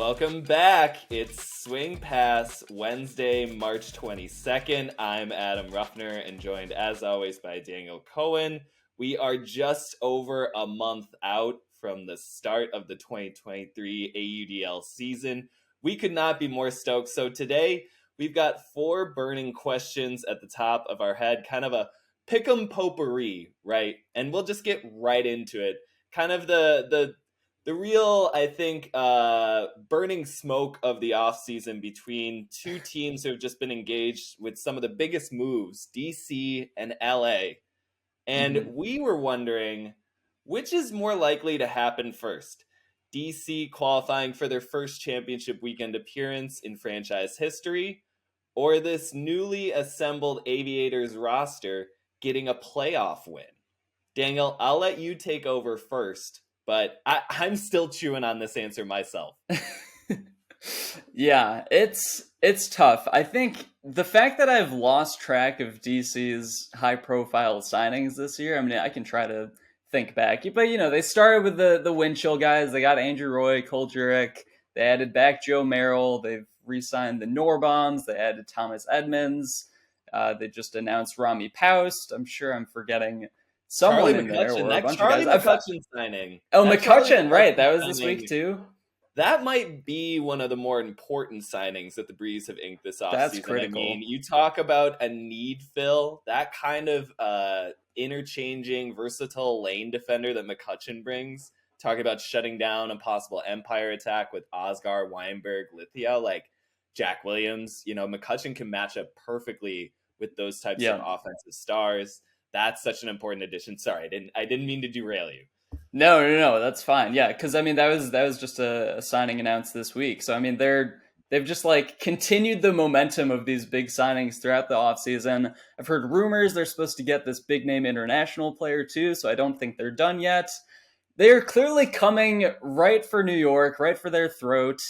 Welcome back. It's Swing Pass, Wednesday, March 22nd. I'm Adam Ruffner and joined as always by Daniel Cohen. We are just over a month out from the start of the 2023 AUDL season. We could not be more stoked. So today we've got 4 burning questions at the top of our head, kind of a pick'em potpourri, right? And we'll just get right into it. Kind of the real, I think, burning smoke of the offseason between two teams who have just been engaged with some of the biggest moves, DC and LA. And we were wondering, which is more likely to happen first? DC qualifying for their first championship weekend appearance in franchise history, or this newly assembled Aviators roster getting a playoff win? Daniel, I'll let you take over first. But I'm still chewing on this answer myself. Yeah, it's tough. I think the fact that I've lost track of DC's high-profile signings this year, I mean, I can try to think back. But, they started with the wind chill guys. They got Andrew Roy, Cole Jurek. They added back Joe Merrill. They've re-signed the Norbombs. They added Thomas Edmonds. They just announced Rami Paust. I'm sure I'm forgetting someone in there or a bunch of guys. McCutcheon signing. Oh, McCutcheon, right. That was this week too. That might be one of the more important signings that the Breeze have inked this offseason. That's critical. I mean, you talk about a need fill, that kind of interchanging, versatile lane defender that McCutcheon brings. Talking about shutting down a possible Empire attack with Osgar, Weinberg, Lithia, like Jack Williams. McCutcheon can match up perfectly with those types of offensive stars. That's such an important addition. Sorry, I didn't mean to derail you. No, that's fine. Yeah, because I mean that was just a signing announced this week. So I mean they've just continued the momentum of these big signings throughout the offseason. I've heard rumors they're supposed to get this big name international player too, so I don't think they're done yet. They are clearly coming right for New York, right for their throat,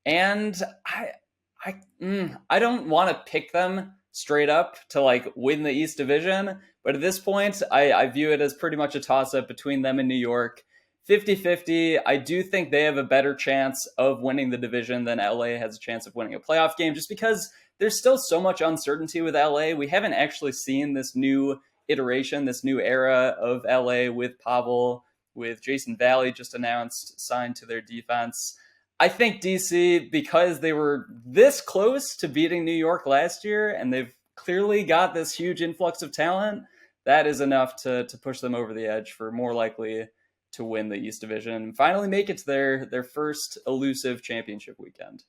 and I don't want to pick them straight up to win the East Division. But at this point, I view it as pretty much a toss-up between them and New York. 50-50. I do think they have a better chance of winning the division than LA has a chance of winning a playoff game, just because there's still so much uncertainty with LA. We haven't actually seen this new iteration, this new era of LA with Pavel, with Jason Valley just announced, signed to their defense. I think DC, because they were this close to beating New York last year, and they've clearly got this huge influx of talent, that is enough to push them over the edge for more likely to win the East Division and finally make it to their first elusive championship weekend.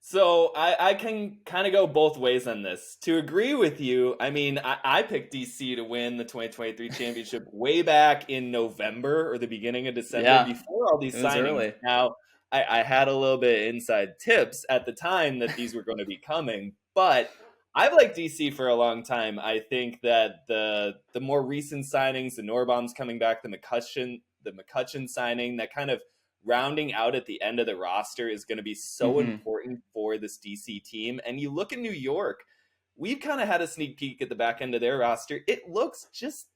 So I can kind of go both ways on this. To agree with you, I mean, I picked DC to win the 2023 championship way back in November or the beginning of December before all these signings. Early. Now, I had a little bit of inside tips at the time that these were going to be coming, but I've liked DC for a long time. I think that the more recent signings, the Norbombs coming back, the McCutcheon signing, that kind of rounding out at the end of the roster is going to be so important for this DC team. And you look at New York, we've kind of had a sneak peek at the back end of their roster. It looks just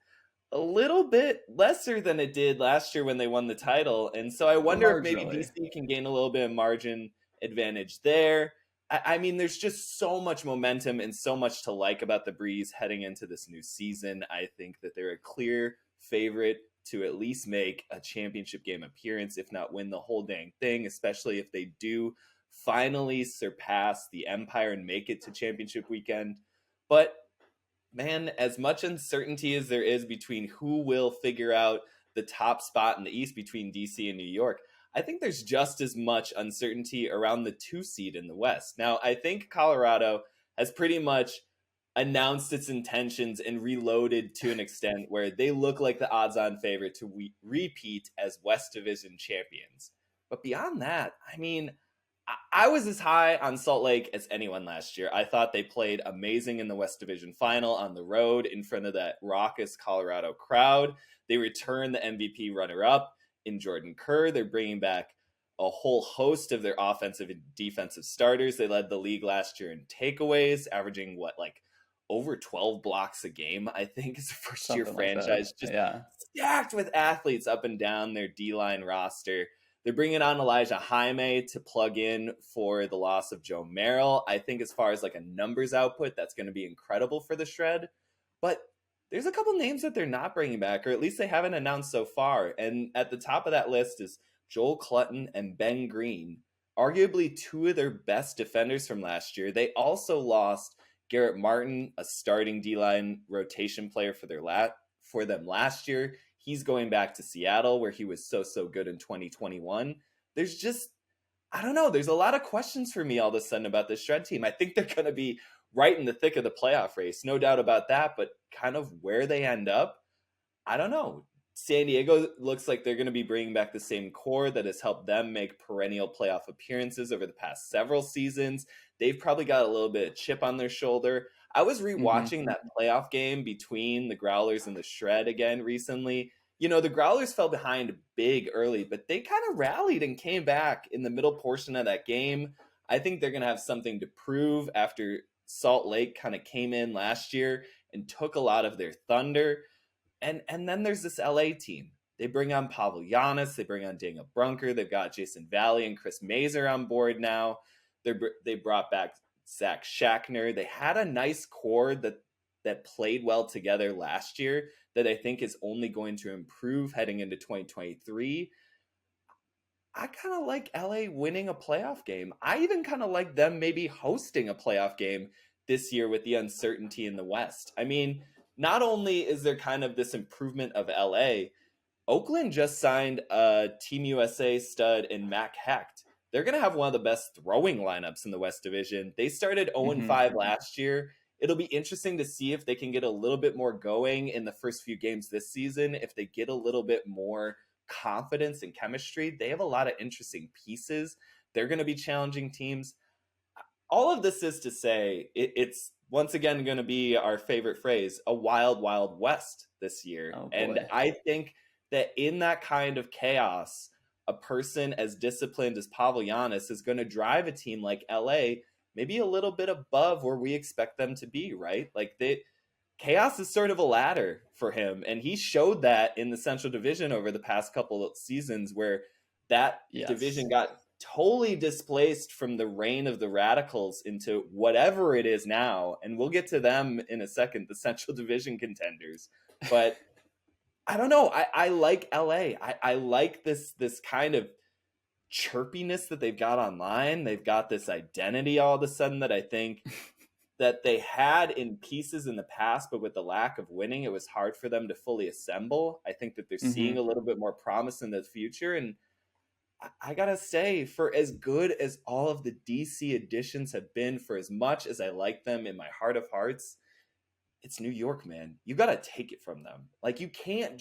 a little bit lesser than it did last year when they won the title. And so I wonder if maybe DC can gain a little bit of margin advantage there. I mean, there's just so much momentum and so much to like about the Breeze heading into this new season. I think that they're a clear favorite to at least make a championship game appearance, if not win the whole dang thing, especially if they do finally surpass the Empire and make it to championship weekend. But man, as much uncertainty as there is between who will figure out the top spot in the East between DC and New York, I think there's just as much uncertainty around the 2 seed in the West. Now, I think Colorado has pretty much announced its intentions and reloaded to an extent where they look like the odds-on favorite to repeat as West Division champions. But beyond that, I mean, I was as high on Salt Lake as anyone last year. I thought they played amazing in the West Division final on the road in front of that raucous Colorado crowd. They returned the MVP runner-up in Jordan Kerr. They're bringing back a whole host of their offensive and defensive starters. They led the league last year in takeaways, averaging over 12 blocks a game, I think, as a first-year franchise. Just stacked with athletes up and down their D-line roster. They're bringing on Elijah Jaime to plug in for the loss of Joe Merrill. I think as far as like a numbers output, that's going to be incredible for the Shred. But there's a couple names that they're not bringing back, or at least they haven't announced so far. And at the top of that list is Joel Clutton and Ben Green, arguably two of their best defenders from last year. They also lost Garrett Martin, a starting D-line rotation player for them last year. He's going back to Seattle, where he was so good in 2021. There's just, I don't know, there's a lot of questions for me all of a sudden about this Shred team. I think they're going to be right in the thick of the playoff race, no doubt about that, but kind of where they end up, I don't know. San Diego looks like they're going to be bringing back the same core that has helped them make perennial playoff appearances over the past several seasons. They've probably got a little bit of chip on their shoulder. I was rewatching that playoff game between the Growlers and the Shred again recently. You know, the Growlers fell behind big early, but they kind of rallied and came back in the middle portion of that game. I think they're going to have something to prove after Salt Lake kind of came in last year and took a lot of their thunder. And then there's this LA team. They bring on Pavel Giannis. They bring on Daniel Brunker. They've got Jason Valley and Chris Mazer on board now. They brought back Zach Shackner. They had a nice core that played well together last year that I think is only going to improve heading into 2023. I kind of like LA winning a playoff game. I even kind of like them maybe hosting a playoff game this year with the uncertainty in the West. I mean, not only is there kind of this improvement of LA, Oakland just signed a Team USA stud in Mac Hecht. They're going to have one of the best throwing lineups in the West Division. They started 0-5 last year. It'll be interesting to see if they can get a little bit more going in the first few games this season, if they get a little bit more confidence and chemistry. They have a lot of interesting pieces. They're going to be challenging teams. All of this is to say, it's once again going to be our favorite phrase, a wild, wild west this year. Oh, and I think that in that kind of chaos, a person as disciplined as Pavel Giannis is going to drive a team like LA maybe a little bit above where we expect them to be, right? Like chaos is sort of a ladder for him. And he showed that in the Central Division over the past couple of seasons where that division got totally displaced from the reign of the Radicals into whatever it is now. And we'll get to them in a second, the Central Division contenders. But I don't know. I like LA. I like this kind of chirpiness that they've got online. They've got this identity all of a sudden that I think that they had in pieces in the past, but with the lack of winning, it was hard for them to fully assemble. I think that they're seeing a little bit more promise in the future. And I gotta say, for as good as all of the DC additions have been, for as much as I like them in my heart of hearts, it's New York, man. You gotta take it from them. Like, we can't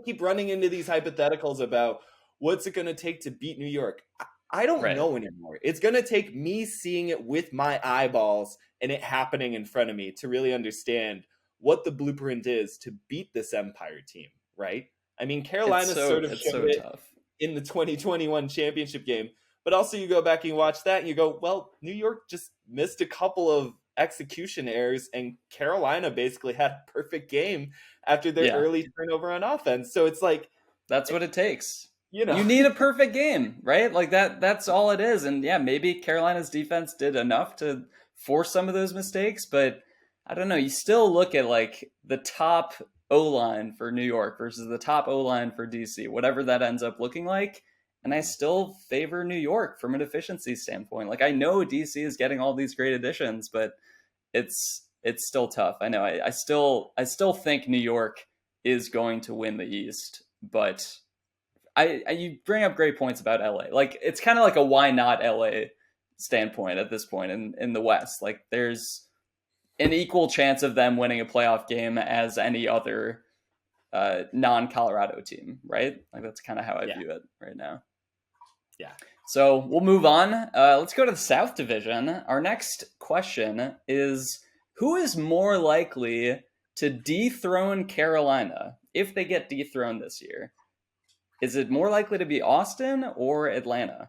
keep running into these hypotheticals about what's it gonna take to beat New York. I don't know anymore. It's gonna take me seeing it with my eyeballs and it happening in front of me to really understand what the blueprint is to beat this Empire team, right? I mean, Carolina showed it in the 2021 championship game, but also you go back and watch that and you go, well, New York just missed a couple of execution errors and Carolina basically had a perfect game after their early turnover on offense. So it's like, that's what it takes. You know, you need a perfect game, right? Like that's all it is. And yeah, maybe Carolina's defense did enough to force some of those mistakes, but I don't know. You still look at like the top O-line for New York versus the top O-line for DC, whatever that ends up looking like. And I still favor New York from an efficiency standpoint. Like, I know DC is getting all these great additions, but it's still tough. I know. I still think New York is going to win the East, but you bring up great points about LA. Like, it's kind of like a why not LA standpoint at this point in the West. Like, there's an equal chance of them winning a playoff game as any other non-Colorado team, right? Like, that's kind of how I view it right now. Yeah. So we'll move on. Let's go to the South Division. Our next question is, who is more likely to dethrone Carolina if they get dethroned this year? Is it more likely to be Austin or Atlanta?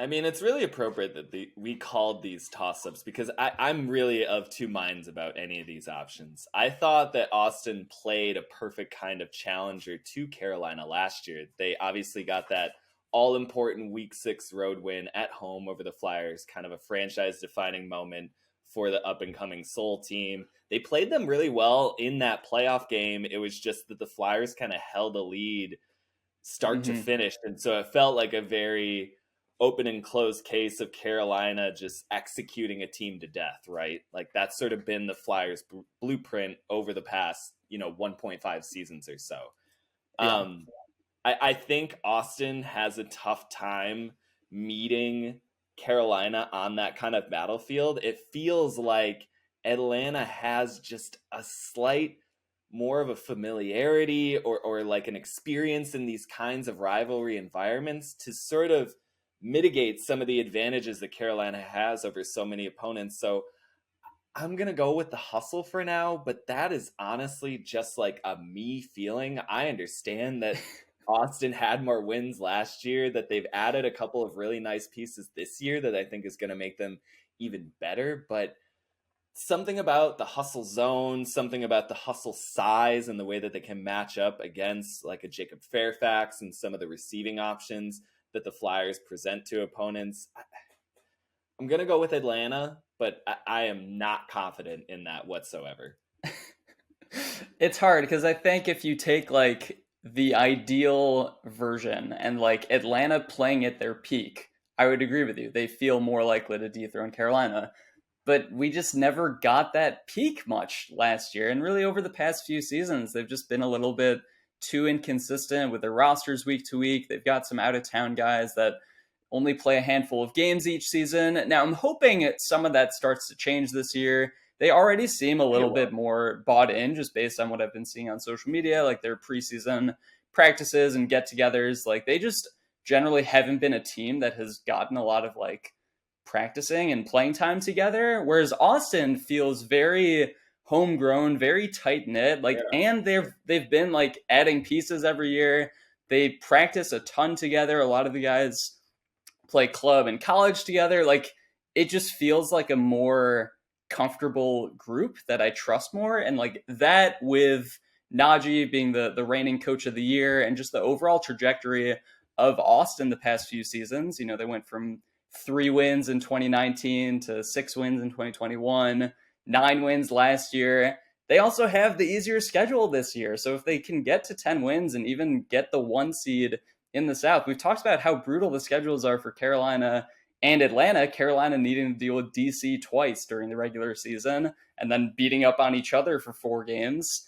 I mean, it's really appropriate that we called these toss-ups because I'm really of two minds about any of these options. I thought that Austin played a perfect kind of challenger to Carolina last year. They obviously got that all-important Week 6 road win at home over the Flyers, kind of a franchise-defining moment for the up-and-coming Soul team. They played them really well in that playoff game. It was just that the Flyers kind of held a lead start to finish, and so it felt like a very open and closed case of Carolina just executing a team to death, right? Like that's sort of been the Flyers blueprint over the past, 1.5 seasons or so. Yeah. I think Austin has a tough time meeting Carolina on that kind of battlefield. It feels like Atlanta has just a slight more of a familiarity or like an experience in these kinds of rivalry environments to sort of mitigate some of the advantages that Carolina has over so many opponents. So I'm going to go with the hustle for now, but that is honestly just like a me feeling. I understand that Austin had more wins last year, that they've added a couple of really nice pieces this year that I think is going to make them even better, but something about the hustle zone, something about the hustle size and the way that they can match up against like a Jacob Fairfax and some of the receiving options that the Flyers present to opponents. I'm going to go with Atlanta, but I am not confident in that whatsoever. It's hard because I think if you take like the ideal version and like Atlanta playing at their peak, I would agree with you. They feel more likely to dethrone Carolina. But we just never got that peak much last year. And really over the past few seasons, they've just been a little bit too inconsistent with their rosters week to week. They've got some out-of-town guys that only play a handful of games each season. Now, I'm hoping some of that starts to change this year. They already seem a little bit more bought in just based on what I've been seeing on social media, like their preseason practices and get-togethers. Like they just generally haven't been a team that has gotten a lot of like practicing and playing time together, whereas Austin feels very homegrown, very tight knit. Like, and they've been like adding pieces every year. They practice a ton together. A lot of the guys play club and college together. Like, it just feels like a more comfortable group that I trust more. And like that with Najee being the reigning coach of the year and just the overall trajectory of Austin the past few seasons. They went from 3 wins in 2019 to 6 wins in 2021, 9 wins last year. They also have the easier schedule this year. So if they can get to 10 wins and even get the 1 seed in the South, we've talked about how brutal the schedules are for Carolina and Atlanta. Carolina needing to deal with DC twice during the regular season and then beating up on each other for 4 games.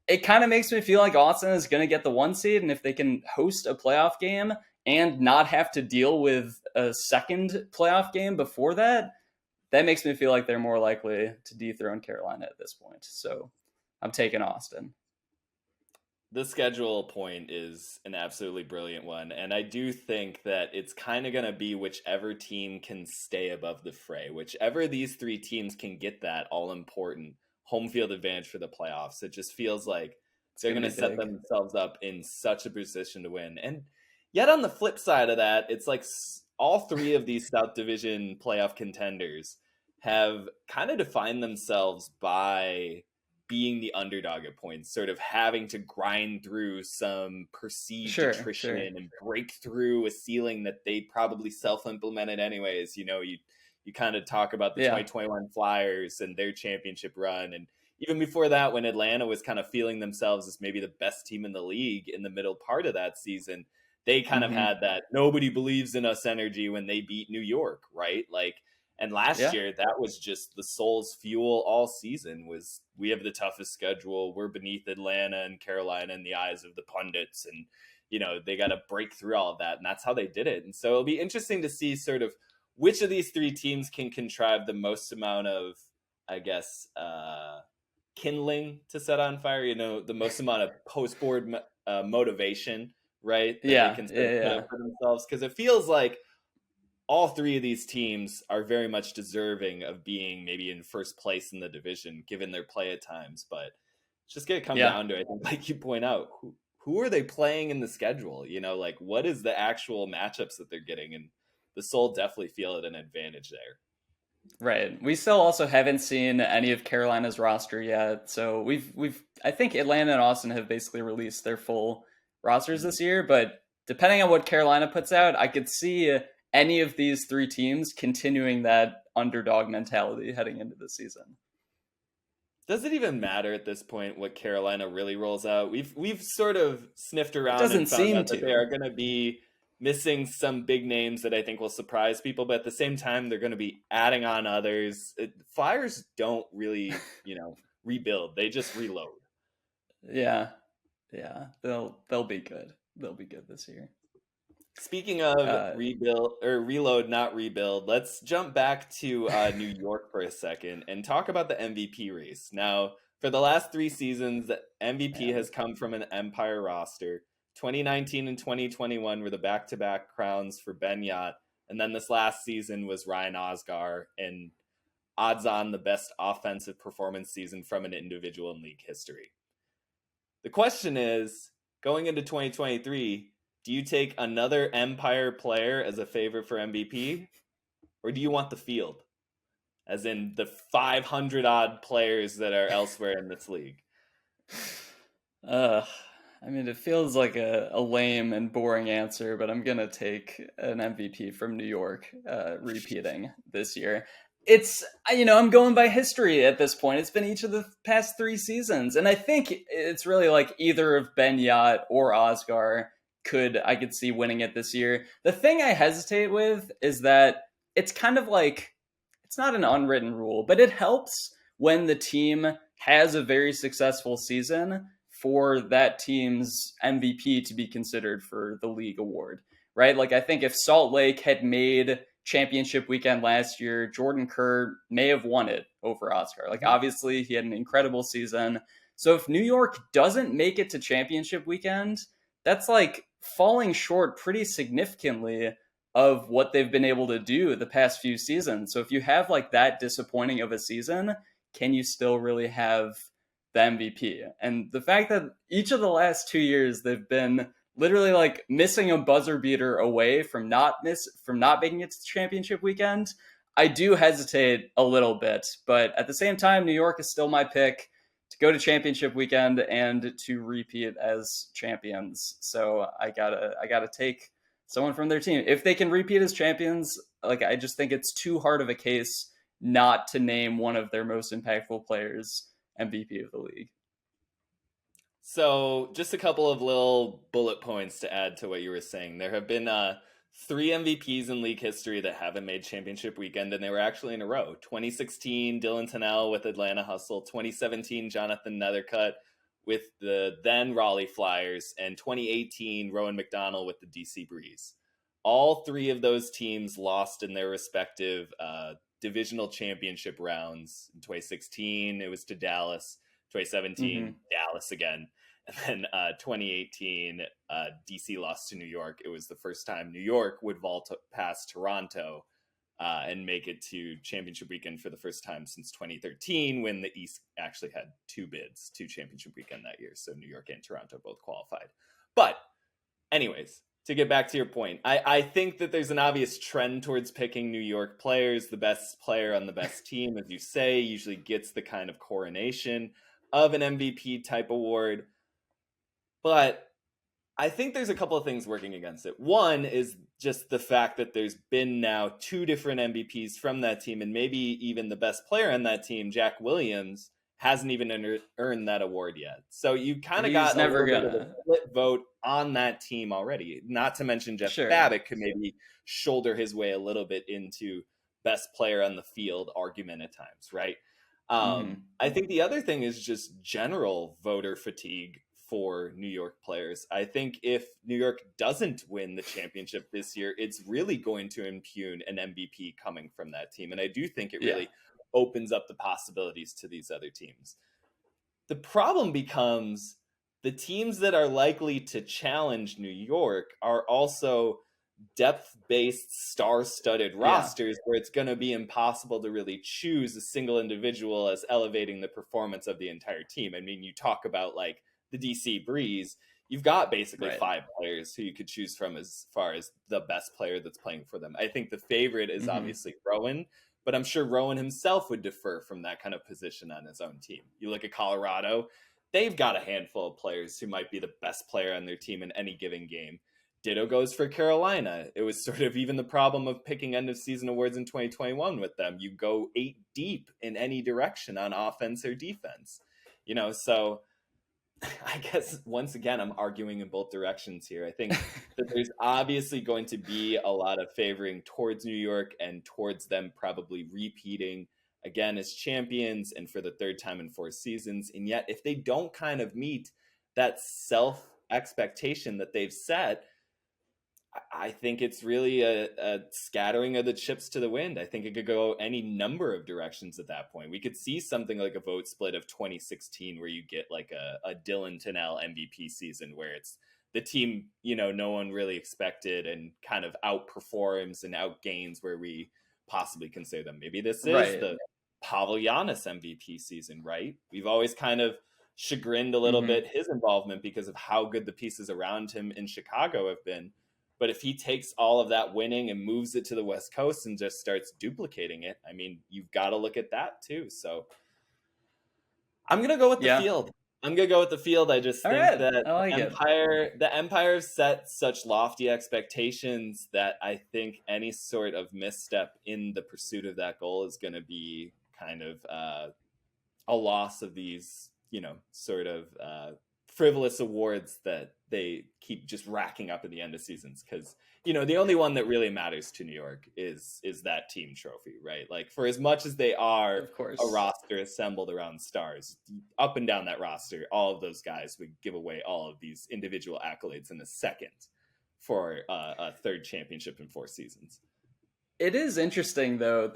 It kind of makes me feel like Austin is going to get the 1 seed. And if they can host a playoff game and not have to deal with a second playoff game before that, that makes me feel like they're more likely to dethrone Carolina at this point. So I'm taking Austin. The schedule point is an absolutely brilliant one. And I do think that it's kind of going to be whichever team can stay above the fray, whichever these 3 teams can get that all important home field advantage for the playoffs. It just feels like they're going to set themselves up in such a position to win. And yet on the flip side of that, it's like all 3 of these South Division playoff contenders have kind of defined themselves by being the underdog at points, sort of having to grind through some perceived attrition and break through a ceiling that they probably self-implemented anyways. You kind of talk about the 2021 Flyers and their championship run. And even before that, when Atlanta was kind of feeling themselves as maybe the best team in the league in the middle part of that season, they kind of had that nobody believes in us energy when they beat New York, right? Like, and last year, that was just the Soul's fuel all season was we have the toughest schedule. We're beneath Atlanta and Carolina in the eyes of the pundits. And, they got to break through all of that. And that's how they did it. And so it'll be interesting to see sort of which of these 3 teams can contrive the most amount of, I guess, kindling to set on fire, the most amount of post-board motivation, right? That they can put up for themselves. Because it feels like all 3 of these teams are very much deserving of being maybe in first place in the division, given their play at times. But it's just going to come down to, I think, like you point out, who are they playing in the schedule? Like what is the actual matchups that they're getting? And the Soul definitely feel at an advantage there. Right. We still also haven't seen any of Carolina's roster yet. So I think Atlanta and Austin have basically released their full rosters this year, but depending on what Carolina puts out, I could see any of these three teams continuing that underdog mentality heading into the season. Does it even matter at this point what Carolina really rolls out? We've sort of sniffed around and found out that they are going to be missing some big names that I think will surprise people, but at the same time, they're going to be adding on others. Flyers don't really, rebuild; they just reload. Yeah, they'll be good. They'll be good this year. Speaking of reload, not rebuild, let's jump back to New York for a second and talk about the MVP race. Now, for the last 3 seasons, the MVP has come from an Empire roster. 2019 and 2021 were the back-to-back crowns for Ben Yacht, and then this last season was Ryan Osgar, and odds on the best offensive performance season from an individual in league history. The question is, going into 2023, do you take another Empire player as a favorite for MVP, or do you want the field, as in the 500-odd players that are elsewhere in this league? I mean, it feels like a lame and boring answer, but I'm going to take an MVP from New York repeating this year. It's, I'm going by history at this point. It's been each of the past 3 seasons. And I think it's really like either of Ben Yacht or Osgar I could see winning it this year. The thing I hesitate with is that it's kind of like, it's not an unwritten rule, but it helps when the team has a very successful season for that team's MVP to be considered for the league award, right? Like, I think if Salt Lake had made championship weekend last year, Jordan Kerr may have won it over Oscar. Like, obviously, he had an incredible season. So if New York doesn't make it to championship weekend, that's like falling short pretty significantly of what they've been able to do the past few seasons. So if you have like that disappointing of a season, can you still really have the MVP? And the fact that each of the last 2 years they've been literally like missing a buzzer beater away from not making it to championship weekend, I do hesitate a little bit. But at the same time, New York is still my pick to go to championship weekend and to repeat as champions. So I gotta take someone from their team. If they can repeat as champions, like, I just think it's too hard of a case not to name one of their most impactful players MVP of the league. So just a couple of little bullet points to add to what you were saying. There have been 3 MVPs in league history that haven't made championship weekend, and they were actually in a row. 2016, Dylan Tennell with Atlanta Hustle. 2017, Jonathan Nethercutt with the then Raleigh Flyers. And 2018, Rowan McDonald with the DC Breeze. All 3 of those teams lost in their respective divisional championship rounds. In 2016, it was to Dallas. 2017, Dallas again. And then 2018, DC lost to New York. It was the first time New York would vault past Toronto and make it to championship weekend for the first time since 2013, when the East actually had 2 bids to championship weekend that year. So New York and Toronto both qualified. But anyways, to get back to your point, I think that there's an obvious trend towards picking New York players. The best player on the best team, as you say, usually gets the kind of coronation of an MVP type award. But I think there's a couple of things working against it. One is just the fact that there's been now 2 different MVPs from that team, and maybe even the best player on that team, Jack Williams, hasn't even earned that award yet. So you kind of got a little bit of a split vote on that team already. Not to mention Jeff Babbitt could maybe shoulder his way a little bit into best player on the field argument at times, right? I think the other thing is just general voter fatigue for New York players. I think if New York doesn't win the championship this year, it's really going to impugn an MVP coming from that team. And I do think it really opens up the possibilities to these other teams. The problem becomes the teams that are likely to challenge New York are also depth-based, star-studded rosters where it's going to be impossible to really choose a single individual as elevating the performance of the entire team. I mean, you talk about like the DC Breeze. you've got basically Right. 5 players who you could choose from as far as the best player that's playing for them. I think the favorite is obviously Rowan, but I'm sure Rowan himself would defer from that kind of position on his own team. You look at Colorado, they've got a handful of players who might be the best player on their team in any given game. Ditto goes for Carolina. It was sort of even the problem of picking end of season awards in 2021 with them. You go 8 deep in any direction on offense or defense. So I guess once again, I'm arguing in both directions here. I think that there's obviously going to be a lot of favoring towards New York and towards them probably repeating again as champions and for the 3rd time in 4 seasons. And yet, if they don't kind of meet that self expectation that they've set, I think it's really a scattering of the chips to the wind. I think it could go any number of directions at that point. We could see something like a vote split of 2016 where you get like a Dylan Tennell MVP season where it's the team, no one really expected and kind of outperforms and outgains where we possibly can say them. Maybe this is the Pavel Giannis MVP season, right? We've always kind of chagrined a little bit his involvement because of how good the pieces around him in Chicago have been. But if he takes all of that winning and moves it to the West Coast and just starts duplicating it, I mean, you've got to look at that too. So I'm going to go with the field. I just think that the Empire have set such lofty expectations that I think any sort of misstep in the pursuit of that goal is going to be kind of a loss of these, sort of frivolous awards that they keep just racking up at the end of seasons. Because, the only one that really matters to New York is that team trophy, right? Like, for as much as they are of course a roster assembled around stars, up and down that roster, all of those guys would give away all of these individual accolades in a second for a 3rd championship in 4 seasons. It is interesting, though,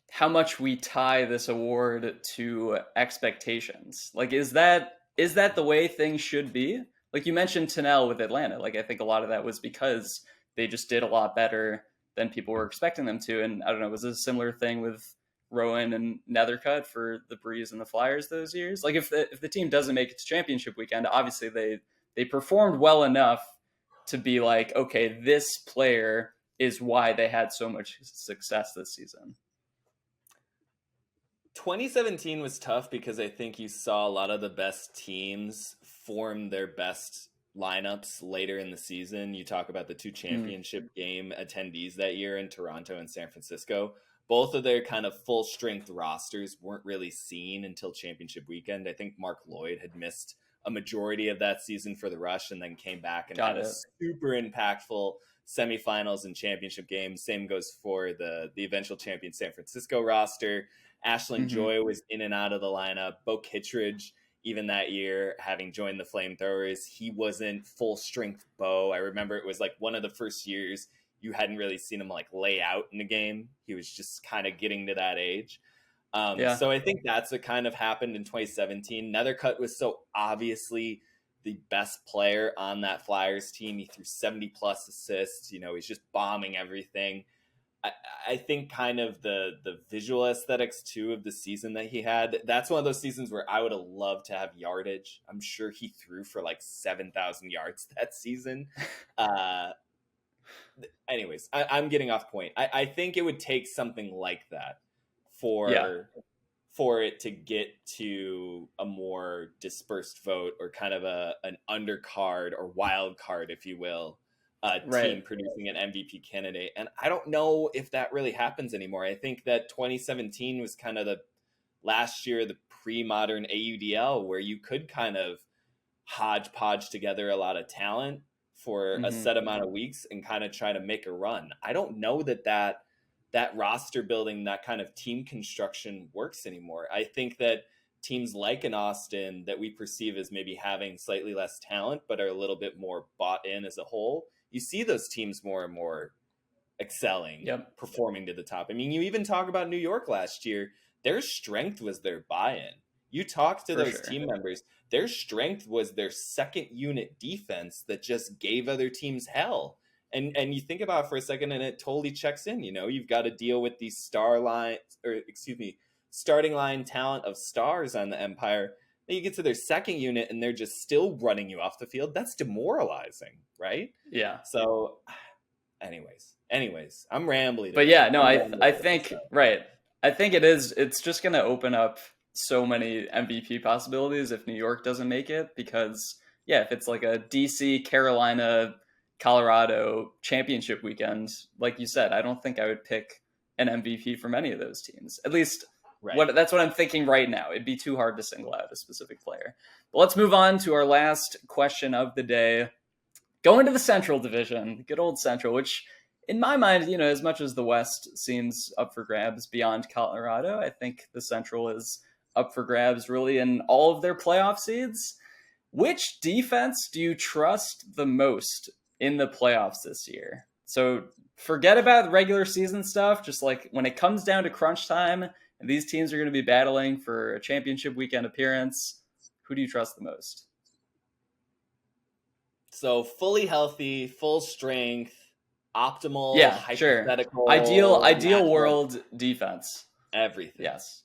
how much we tie this award to expectations. Like, is that the way things should be? Like you mentioned Tennell with Atlanta. Like, I think a lot of that was because they just did a lot better than people were expecting them to. And I don't know, was this a similar thing with Rowan and Nethercutt for the Breeze and the Flyers those years? Like, if the team doesn't make it to championship weekend, obviously they performed well enough to be like, okay, this player is why they had so much success this season. 2017 was tough because I think you saw a lot of the best teams form their best lineups later in the season. You talk about the 2 championship game attendees that year in Toronto and San Francisco. Both of their kind of full strength rosters weren't really seen until championship weekend. I think Mark Lloyd had missed a majority of that season for the Rush and then came back and had a super impactful semifinals and championship games. Same goes for the eventual champion San Francisco roster. Ashlyn Joy was in and out of the lineup. Bo Kittredge, even that year, having joined the Flamethrowers, he wasn't full strength Bo. I remember it was like one of the first years you hadn't really seen him like lay out in a game. He was just kind of getting to that age. So I think that's what kind of happened in 2017. Nethercutt was so obviously the best player on that Flyers team. He threw 70 plus assists. He's just bombing everything. I think kind of the visual aesthetics too of the season that he had, that's one of those seasons where I would have loved to have yardage. I'm sure he threw for like 7,000 yards that season. Anyways, I'm getting off point. I think it would take something like that for it to get to a more dispersed vote or kind of an undercard or wild card, if you will, team producing an MVP candidate. And I don't know if that really happens anymore. I think that 2017 was kind of the last year, the pre-modern AUDL, where you could kind of hodgepodge together a lot of talent for a set amount of weeks and kind of try to make a run. I don't know that roster building, that kind of team construction works anymore. I think that teams like in Austin that we perceive as maybe having slightly less talent, but are a little bit more bought in as a whole, you see those teams more and more excelling, performing to the top. I mean, you even talk about New York last year. Their strength was their buy-in. You talk to those team members, their strength was their second unit defense that just gave other teams hell. And you think about it for a second, and it totally checks in. You've got to deal with these starting line talent of stars on the Empire Then you get to their second unit and they're just still running you off the field. That's demoralizing, right? Yeah. So anyways, I'm rambling. But yeah, no, I think, right. I think it's just going to open up so many MVP possibilities if New York doesn't make it, because yeah, if it's like a DC, Carolina, Colorado championship weekend, like you said, I don't think I would pick an MVP from any of those teams. At least that's what I'm thinking right now. It'd be too hard to single out a specific player. But let's move on to our last question of the day. Going to the Central Division, good old Central, which in my mind, as much as the West seems up for grabs beyond Colorado, I think the Central is up for grabs really in all of their playoff seeds. Which defense do you trust the most in the playoffs this year? So forget about regular season stuff. Just like when it comes down to crunch time and these teams are going to be battling for a championship weekend appearance, who do you trust the most? So fully healthy, full strength, optimal, hypothetical, sure. Ideal world defense. Everything. Yes.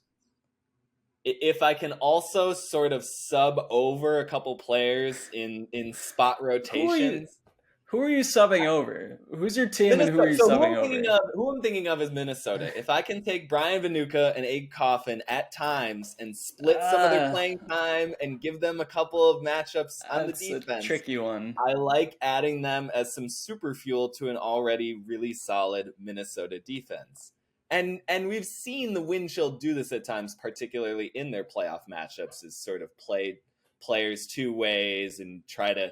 If I can also sort of sub over a couple players in spot rotations. Who are you subbing over? Who's your team and who are you subbing over? Who I'm thinking of is Minnesota. If I can take Brian Vanuka and Egg Coffin at times and split some of their playing time and give them a couple of matchups on the defense. That's a tricky one. I like adding them as some super fuel to an already really solid Minnesota defense. And we've seen the wind chill do this at times, particularly in their playoff matchups, is sort of play players two ways and try to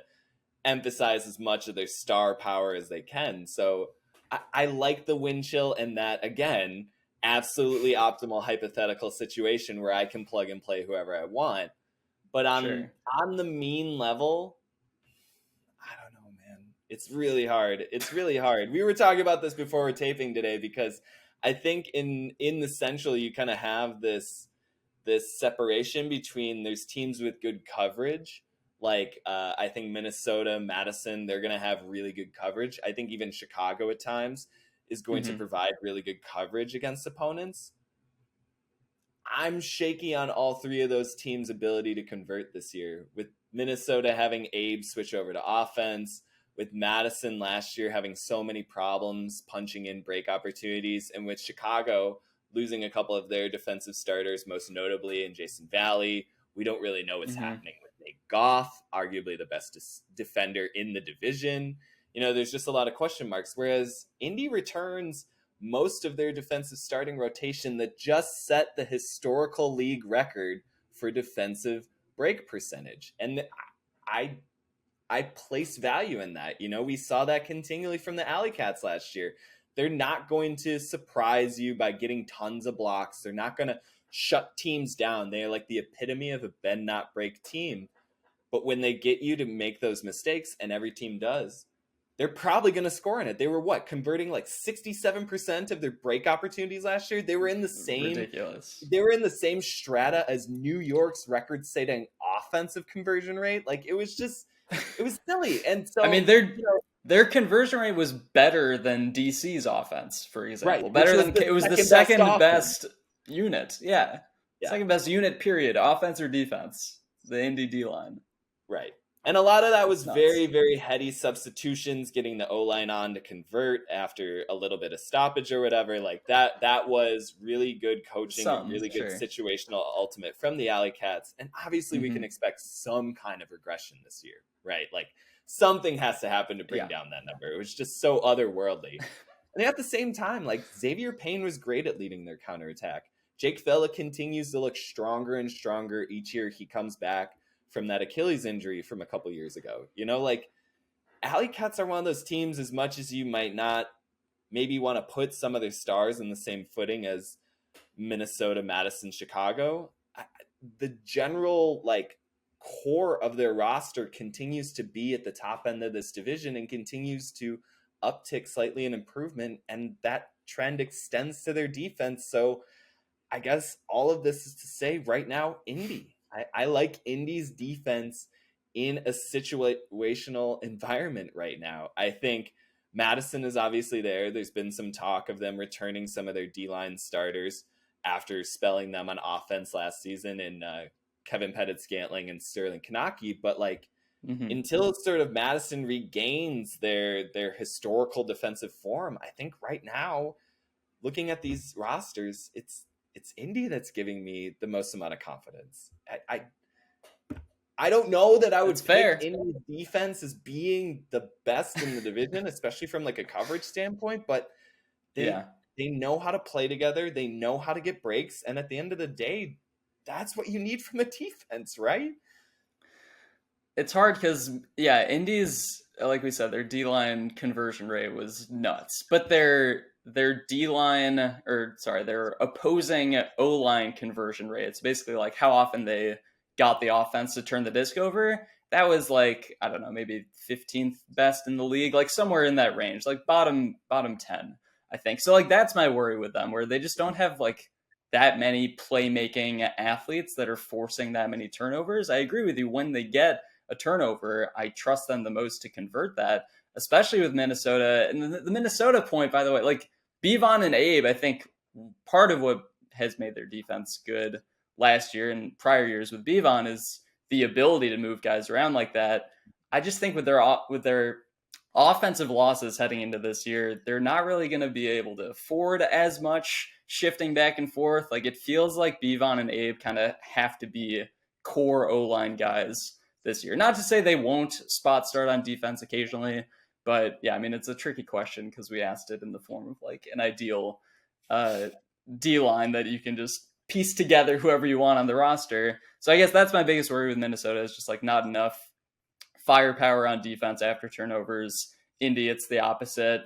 emphasize as much of their star power as they can. So I like the wind chill in that, again, absolutely optimal hypothetical situation where I can plug and play whoever I want. But on the mean level, I don't know, man. It's really hard. We were talking about this before we're taping today, because I think in the Central, you kind of have this separation between there's teams with good coverage. Like, I think Minnesota, Madison, they're going to have really good coverage. I think even Chicago at times is going to provide really good coverage against opponents. I'm shaky on all three of those teams' ability to convert this year, with Minnesota having Abe switch over to offense, with Madison last year having so many problems punching in break opportunities, and with Chicago losing a couple of their defensive starters, most notably in Jason Valley. We don't really know what's happening with Nate Goff, arguably the best defender in the division. There's just a lot of question marks, whereas Indy returns most of their defensive starting rotation that just set the historical league record for defensive break percentage. And I place value in that. We saw that continually from the AlleyCats last year. They're not going to surprise you by getting tons of blocks. They're not going to shut teams down. They are like the epitome of a bend not break team. But when they get you to make those mistakes, and every team does, they're probably going to score in it. They were converting like 67% of their break opportunities last year. They were in the same ridiculous. They were in the same strata as New York's record-setting offensive conversion rate. Like, it was silly. And so, I mean, their conversion rate was better than DC's offense, for example. Right. It was the second best unit. Yeah. Second best unit, period. Offense or defense. The Indy D-line. Right. And a lot of that was very, very heady substitutions, getting the O-line on to convert after a little bit of stoppage or whatever. Like that was really good coaching, and really good situational ultimate from the AlleyCats. And obviously we can expect some kind of regression this year, right? Like something has to happen to bring down that number. It was just so otherworldly. And at the same time, like Xavier Payne was great at leading their counterattack. Jake Fella continues to look stronger and stronger each year he comes back from that Achilles injury from a couple years ago. Like AlleyCats are one of those teams, as much as you might not maybe want to put some of their stars in the same footing as Minnesota, Madison, Chicago, the general core of their roster continues to be at the top end of this division and continues to uptick slightly in improvement. And that trend extends to their defense. So I guess all of this is to say right now, Indy. I like Indy's defense in a situational environment right now. I think Madison is obviously there. There's been some talk of them returning some of their D-line starters after spelling them on offense last season in Kevin Pettit-Scantling and Sterling Kanaki, but like Mm-hmm. until sort of Madison regains their historical defensive form, I think right now, looking at these rosters, it's Indy that's giving me the most amount of confidence. I don't know that I would pick Indy's defense as being the best in the division, especially from like a coverage standpoint, but they know how to play together. They know how to get breaks. And at the end of the day, that's what you need from a defense, right? It's hard because, Indy's, like we said, their D-line conversion rate was nuts. But their opposing O-line conversion rate, it's basically like how often they got the offense to turn the disc over. That was like, I don't know, maybe 15th best in the league, like somewhere in that range, like bottom 10, I think. So like that's my worry with them, where they just don't have like that many playmaking athletes that are forcing that many turnovers. I agree with you. When they get a turnover, I trust them the most to convert that, especially with Minnesota. And the Minnesota point, by the way, like Bevon and Abe, I think part of what has made their defense good last year and prior years with Bevon is the ability to move guys around like that. I just think with their offensive losses heading into this year, they're not really going to be able to afford as much shifting back and forth. Like it feels like Bevon and Abe kind of have to be core O-line guys this year. Not to say they won't spot start on defense occasionally, but yeah, I mean, it's a tricky question because we asked it in the form of like an ideal D-line that you can just piece together whoever you want on the roster. So I guess that's my biggest worry with Minnesota, is just like not enough firepower on defense after turnovers. Indy, it's the opposite.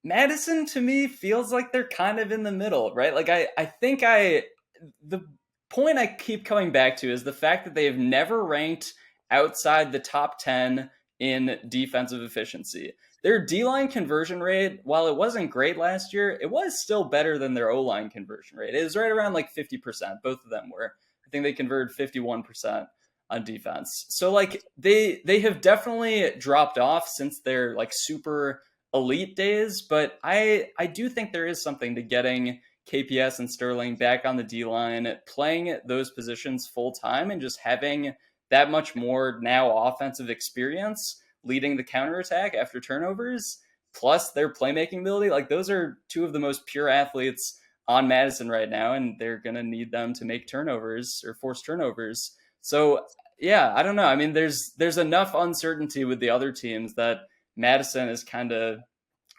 Madison, to me, feels like they're kind of in the middle, right? Like the point I keep coming back to is the fact that they have never ranked outside the top 10 in defensive efficiency. Their D-line conversion rate, while it wasn't great last year, it was still better than their O-line conversion rate. It was right around like 50%. Both of them were. I think they converted 51% on defense. So like they have definitely dropped off since their like super elite days, but I do think there is something to getting KPS and Sterling back on the D-line, playing those positions full time and just having that much more now offensive experience leading the counterattack after turnovers, plus their playmaking ability. Like those are two of the most pure athletes on Madison right now, and they're going to need them to make turnovers or force turnovers. So yeah, I don't know. I mean, there's enough uncertainty with the other teams that Madison is kind of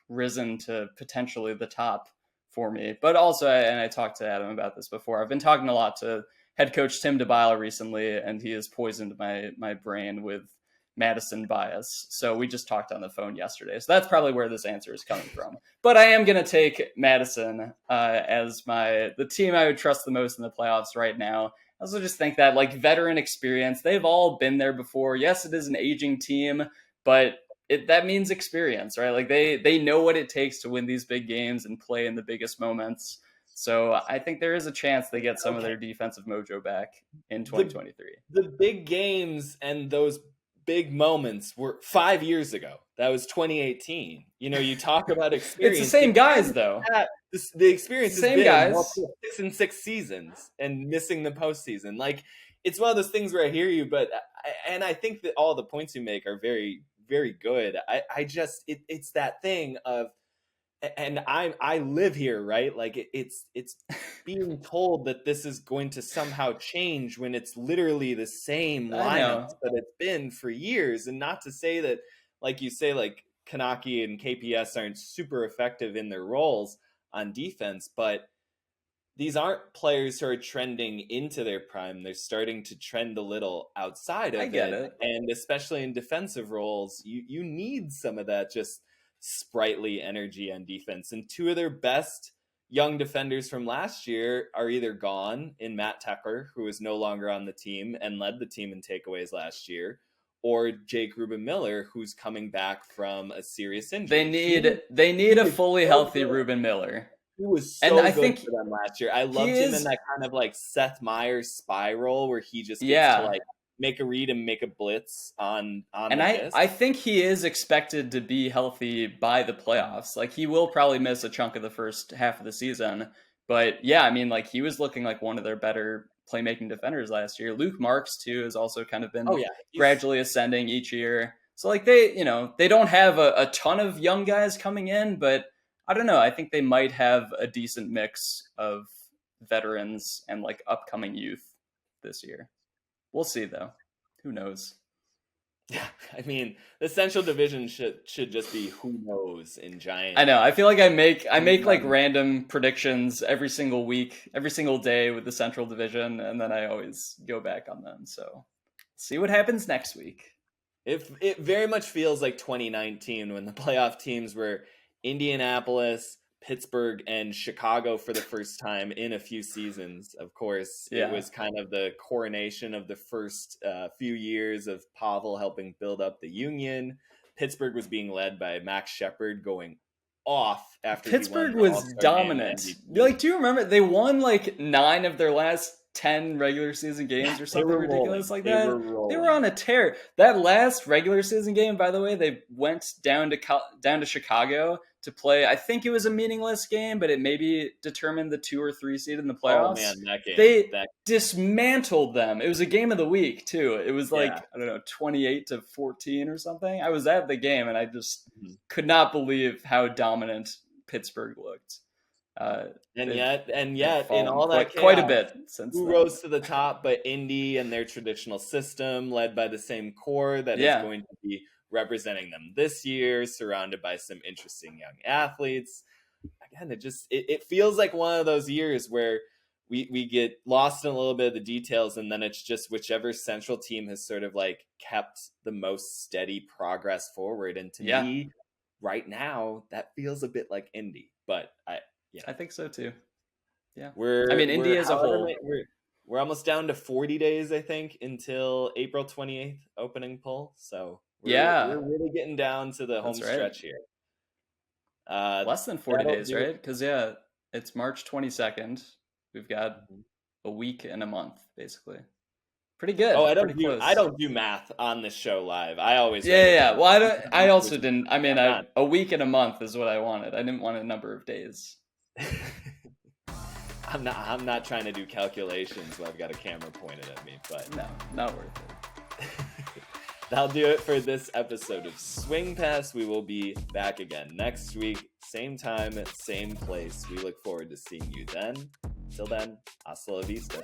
risen to potentially the top for me. But also, and I talked to Adam about this before, I've been talking a lot to head coach Tim DeBile recently, and he has poisoned my brain with Madison bias. So we just talked on the phone yesterday. So that's probably where this answer is coming from. But I am going to take Madison as the team I would trust the most in the playoffs right now. I also just think that like veteran experience, they've all been there before. Yes, it is an aging team, but that means experience, right? Like they know what it takes to win these big games and play in the biggest moments. So I think there is a chance they get some of their defensive mojo back in 2023. The big games and those big moments were 5 years ago. That was 2018. You know, you talk about experience. It's the same guys, though. The experience has same been guys. 6 and 6 seasons and missing the postseason. Like, it's one of those things where I hear you, but I think that all the points you make are very, very good. It's that thing of, and I live here, right? Like it's being told that this is going to somehow change when it's literally the same lineup that it's been for years. And not to say that, like you say, like Kanaki and KPS aren't super effective in their roles on defense, but these aren't players who are trending into their prime. They're starting to trend a little outside of it. And especially in defensive roles, you need some of that just sprightly energy on defense. And two of their best young defenders from last year are either gone in Matt Tucker, who is no longer on the team and led the team in takeaways last year, or Jake Reuben Miller, who's coming back from a serious injury. They need a fully healthy Reuben Miller. He was so good for them last year. I loved him in that kind of like Seth Meyers spiral where he just gets to like make a read and make a blitz on and I think he is expected to be healthy by the playoffs. Like he will probably miss a chunk of the first half of the season. But yeah, I mean, like he was looking like one of their better playmaking defenders last year. Luke Marks too has also kind of been He's gradually ascending each year. So like they don't have a ton of young guys coming in, but I don't know. I think they might have a decent mix of veterans and like upcoming youth this year. We'll see though. Who knows? Yeah, I mean, the Central Division should just be who knows in giant. I know. I feel like I make like random predictions every single week, every single day with the Central Division, and then I always go back on them. So, see what happens next week. It very much feels like 2019 when the playoff teams were Indianapolis, Pittsburgh, and Chicago for the first time in a few seasons. Of course, It was kind of the coronation of the first few years of Pavel helping build up the Union. Pittsburgh was being led by Max Shepard going off after Pittsburgh was dominant. Like, do you remember they won like 9 of their last 10 regular season games or something ridiculous like that? They were on a tear. That last regular season game, by the way, they went down to Chicago to play. I think it was a meaningless game, but it maybe determined the 2 or 3 seed in the playoffs. Oh man, that game. They dismantled them. It was a game of the week too. It was like, I don't know, 28-14 or something. I was at the game and I just could not believe how dominant Pittsburgh looked. And yet, in all that chaos, quite a bit since who then. Rose to the top, but Indy and their traditional system, led by the same core that is going to be representing them this year, surrounded by some interesting young athletes. Again, it feels like one of those years where we get lost in a little bit of the details, and then it's just whichever Central team has sort of like kept the most steady progress forward. And to me, right now, that feels a bit like Indy, but I think so too. Yeah. Indy as a whole. We're almost down to 40 days, I think, until April 28th opening poll. So we're really getting down to the home stretch here. Less than 40 days, right? Because it's March 22nd. We've got a week and a month, basically. Pretty good. Oh, I don't do math on this show live. I always Well, I also didn't. I mean, a week and a month is what I wanted. I didn't want a number of days. I'm not trying to do calculations while I've got a camera pointed at me, but no, not worth it. That'll do it for this episode of Swing Pass. We will be back again next week, same time, same place. We look forward to seeing you then. Till then, hasta la vista.